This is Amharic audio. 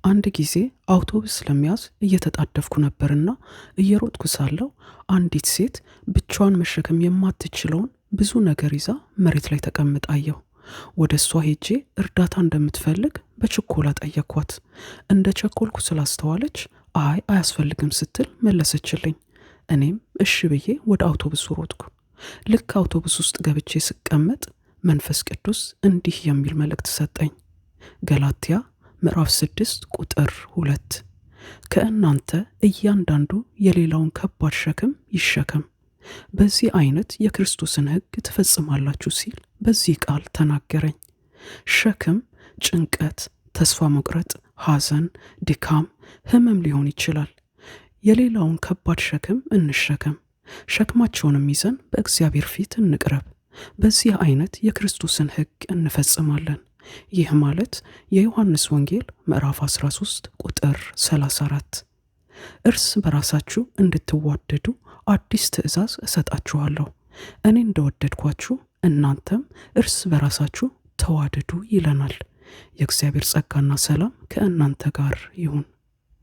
አንድ ጊዜ አውቶቡስ ለመያዝ እየተጣደፍኩ ነበርና እየሮጥኩ ሳለሁ አንዲት ሴት ብቻዋን መሸከም የማትችለውን ብዙ ነገር ይዛ መሬት ላይ ተቀምጣ አየሁ። ወደ እሷ ሄጄ እርዳታ እንደምትፈልግ በችኮላ ጠየኳት። እንደ ቸኮልኩ ስላስተዋለች አይ አያስፈልግም ስትል መለሰችልኝ። እኔም እሺ ብዬ ወደ አውቶቡሱ ሮጥኩ። ልክ አውቶቡስ ውስጥ ገብቼ ስቀመጥ መንፈስ ቅዱስ እንዲህ የሚል መልእክት ሰጠኝ። ገላትያ ምዕራፍ 6 ቁጥር 2 ከእናንተ እያንዳንዱ የሌላውን ከባድ ሸክም ይሸከም፣ በዚህ አይነት የክርስቶስን ሕግ ትፈጽማላችሁ ሲል በዚህ ቃል ተናገረኝ። ሸክም ጭንቀት፣ ተስፋ መቁረጥ፣ ሐዘን፣ ድካም፣ ህመም ሊሆን ይችላል። የሌላውን ከባድ ሸክም እንሸከም፣ ሸክማቸውንም ይዘን በእግዚአብሔር ፊት እንቅረብ። በዚህ አይነት የክርስቶስን ሕግ እንፈጽማለን። ይህ ማለት የዮሐንስ ወንጌል ምዕራፍ 13 ቁጥር 34። እርስ በራሳችሁ እንድትዋደዱ አዲስ ትእዛዝ እሰጣችኋለሁ፣ እኔ እንደወደድኳችሁ እናንተም እርስ በራሳችሁ ተዋደዱ ይለናል። የእግዚአብሔር ጸጋና ሰላም ከእናንተ ጋር ይሁን።